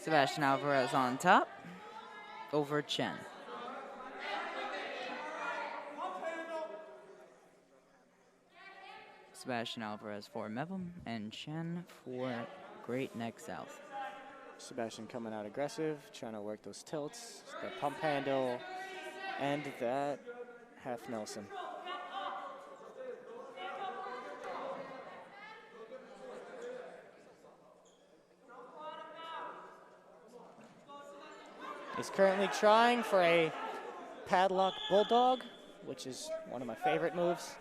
Sebastian Alvarez on top over Chen. Sebastian Alvarez for Mepham and Chen for Great Neck South. Sebastian coming out aggressive, trying to work those tilts, the pump handle, and that half Nelson. He's currently trying for a padlock bulldog, which is one of my favorite moves.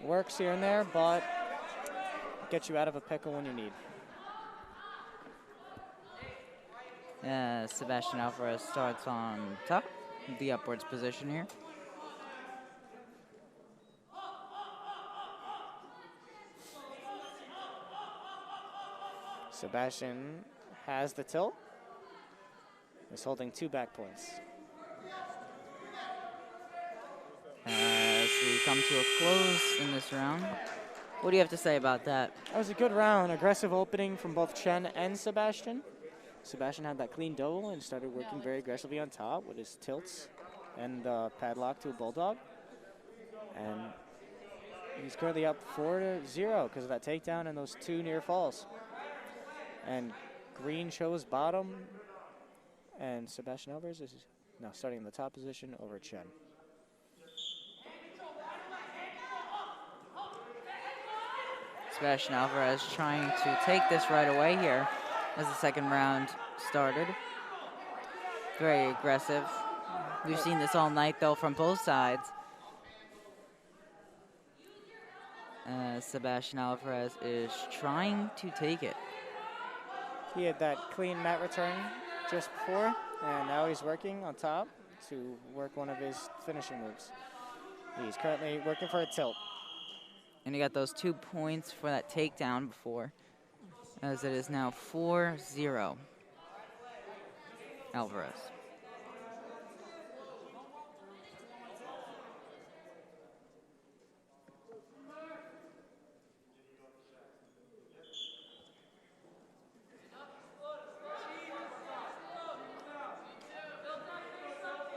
Works here and there, but gets you out of a pickle when you need. Sebastian Alvarez starts on top, the upwards position here. Sebastian has the tilt. He's holding 2 back points. As we come to a close in this round. What do you have to say about that? That was a good round. Aggressive opening from both Chen and Sebastian. Sebastian had that clean double and started working very aggressively on top with his tilts and padlock to a bulldog. And he's currently up 4-0 because of that takedown and those 2 near falls. And Green shows bottom, and Sebastian Alvarez is now starting in the top position over Chen. Sebastian Alvarez trying to take this right away here as the second round started. Very aggressive. We've seen this all night, though, from both sides. Sebastian Alvarez is trying to take it. He had that clean mat return just before, and now he's working on top to work one of his finishing moves. He's currently working for a tilt. And he got those 2 points for that takedown before, as it is now 4-0. Alvarez.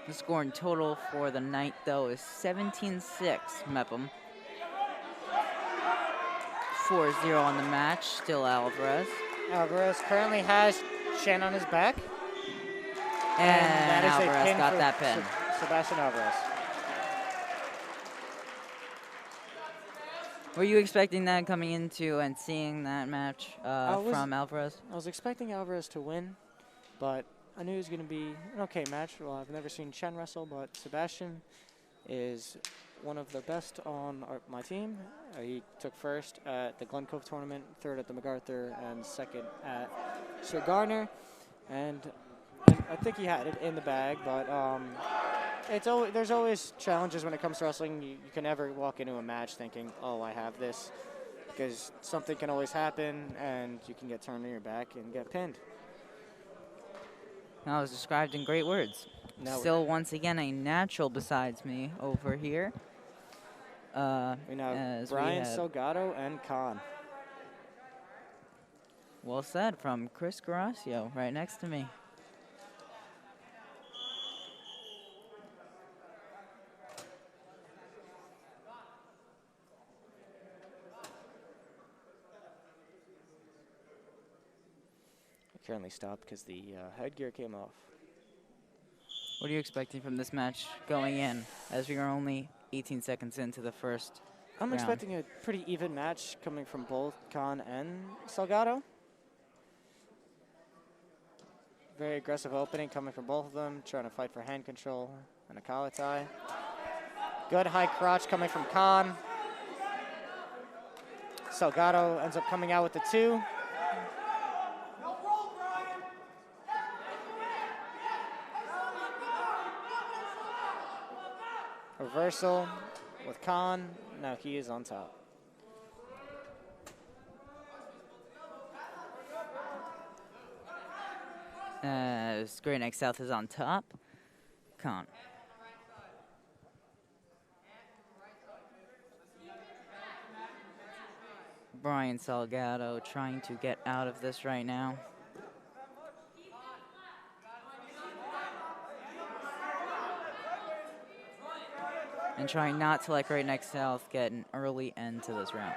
The score in total for the night, though, is 17-6, Mepham. 4-0 on the match, still Alvarez. Alvarez currently has Chen on his back. And that is Alvarez a pin got for that pin. Sebastian Alvarez. Were you expecting that coming into and seeing that match from Alvarez? I was expecting Alvarez to win, but I knew it was going to be an okay match. Well, I've never seen Chen wrestle, but Sebastian is one of the best on my team. He took first at the Glen Cove tournament, third at the MacArthur, and second at Sir Gardner. And I think he had it in the bag, but there's always challenges when it comes to wrestling. You can never walk into a match thinking, oh, I have this, because something can always happen, and you can get turned on your back and get pinned. That was described in great words. Still, once again, a natural besides me over here. We have Brian Salgado and Khan. Well said from Chris Garasio, right next to me. Currently stopped because the headgear came off. What are you expecting from this match going in, as we are only 18 seconds into the first round? Expecting a pretty even match coming from both Khan and Salgado. Very aggressive opening coming from both of them, trying to fight for hand control and a kawatai. Good high crotch coming from Khan. Salgado ends up coming out with the 2. Reversal with Khan. Now he is on top. Great Neck South is on top. Khan. Brian Salgado trying to get out of this right now. And trying not to let Great Neck South get an early end to this round.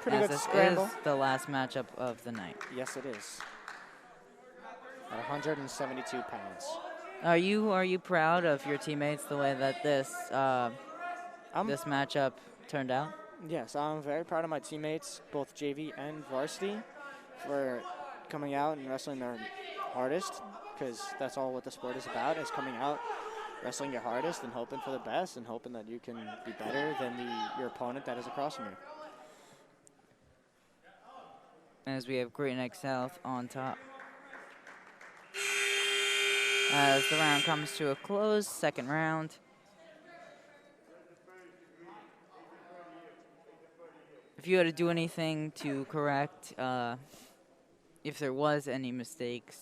Pretty good this scramble. Is the last matchup of the night. Yes, it is. At 172 pounds. Are you proud of your teammates the way that this this matchup turned out? Yes, I'm very proud of my teammates, both JV and varsity, for coming out and wrestling their hardest, because that's all what the sport is about, is coming out, wrestling your hardest and hoping for the best and hoping that you can be better than your opponent that is across from you. As we have Great Neck South on top. As the round comes to a close, second round. If you had to do anything to correct, if there was any mistakes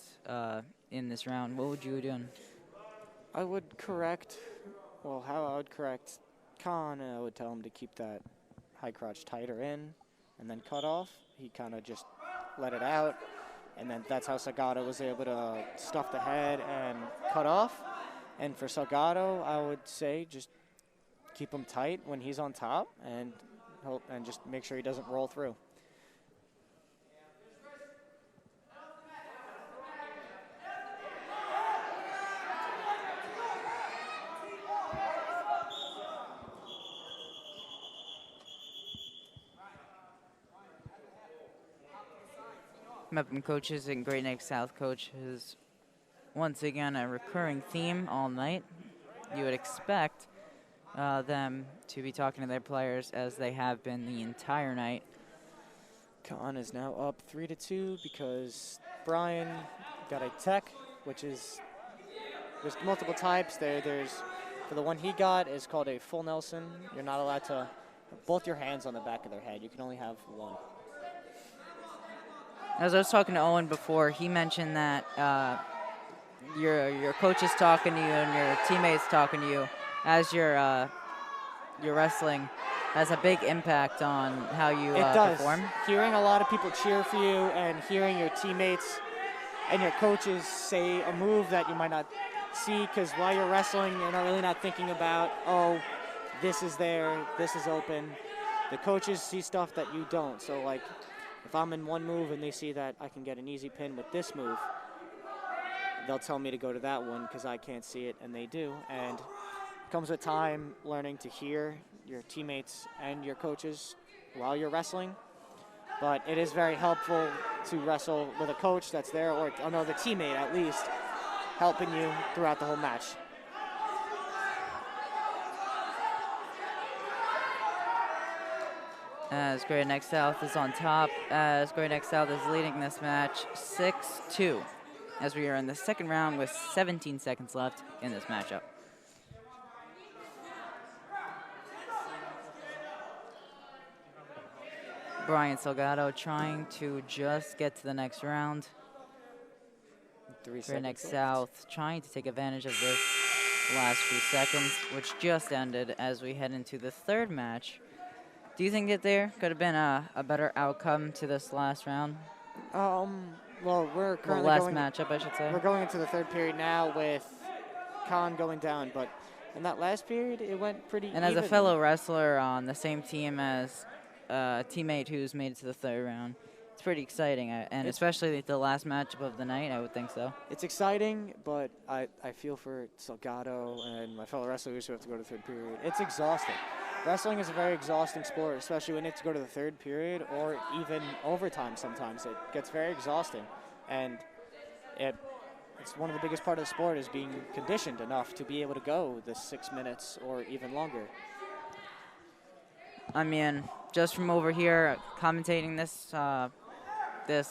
in this round, what would you have done? I would correct, well, how I would correct Khan, I would tell him to keep that high crotch tighter in and then cut off. He kind of just let it out, and then that's how Salgado was able to stuff the head and cut off. And for Salgado, I would say just keep him tight when he's on top and just make sure he doesn't roll through. Mepham coaches and Great Neck South coaches, once again, a recurring theme all night. You would expect them to be talking to their players as they have been the entire night. Khan is now up 3-2 because Brian got a tech, which is, there's multiple types. There's, for the one he got, is called a full Nelson. You're not allowed to have both your hands on the back of their head. You can only have one. As I was talking to Owen before, he mentioned that your coach is talking to you and your teammates talking to you as you're wrestling has a big impact on how you perform. Hearing a lot of people cheer for you and hearing your teammates and your coaches say a move that you might not see, because while you're wrestling, you're not really thinking about, oh, this is there, this is open. The coaches see stuff that you don't. So, like, if I'm in one move and they see that I can get an easy pin with this move, they'll tell me to go to that one because I can't see it, and they do. And it comes with time learning to hear your teammates and your coaches while you're wrestling. But it is very helpful to wrestle with a coach that's there, or another teammate at least, helping you throughout the whole match. As Great Neck South is on top, as Great Neck South is leading this match 6-2, as we are in the second round with 17 seconds left in this matchup. Brian Salgado trying to just get to the next round. Great Neck South trying to take advantage of this last few seconds, which just ended as we head into the third match. Do you think that there could have been a better outcome to this last round? Well, we're currently last matchup, I should say. We're going into the third period now with Khan going down, but in that last period, it went pretty And as a fellow wrestler on the same team as a teammate who's made it to the third round, it's pretty exciting, and especially the last matchup of the night, I would think so. It's exciting, but I feel for Salgado and my fellow wrestlers who have to go to the third period. It's exhausting. Wrestling is a very exhausting sport, especially when it's to go to the third period or even overtime sometimes. It gets very exhausting, and it's one of the biggest part of the sport is being conditioned enough to be able to go the 6 minutes or even longer. I mean, just from over here commentating this this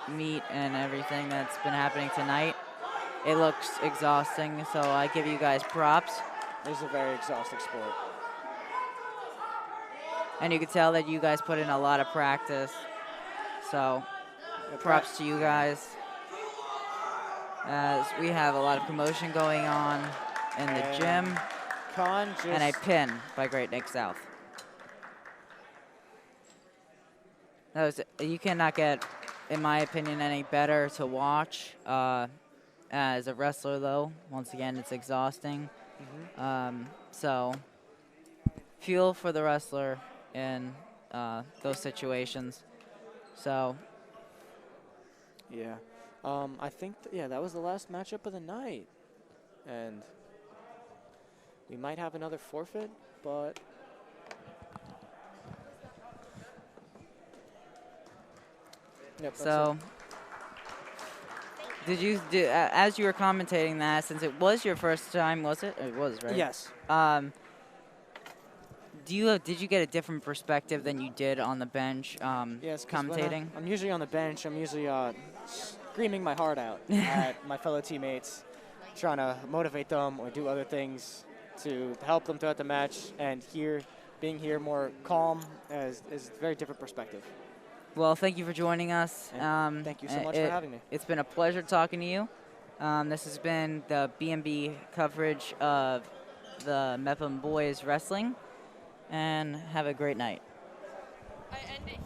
meet and everything that's been happening tonight, it looks exhausting, so I give you guys props. It's a very exhausting sport. And you can tell that you guys put in a lot of practice. So, props to you guys. As we have a lot of promotion going on in the gym. And a pin by Great Neck South. You cannot get, in my opinion, any better to watch. As a wrestler, though, once again, it's exhausting. So, feel for the wrestler in those situations. So, yeah, I think that was the last matchup of the night, and we might have another forfeit, but so Did you as you were commentating that, since it was your first time, was it? It was, right? Yes. Did you get a different perspective than you did on the bench Yes, 'cause when commentating? I'm usually on the bench. I'm usually screaming my heart out at my fellow teammates, trying to motivate them or do other things to help them throughout the match. And being here more calm is a very different perspective. Well, thank you for joining us. Thank you so much for having me. It's been a pleasure talking to you. This has been the B&B coverage of the Mepham boys wrestling, and have a great night. I end it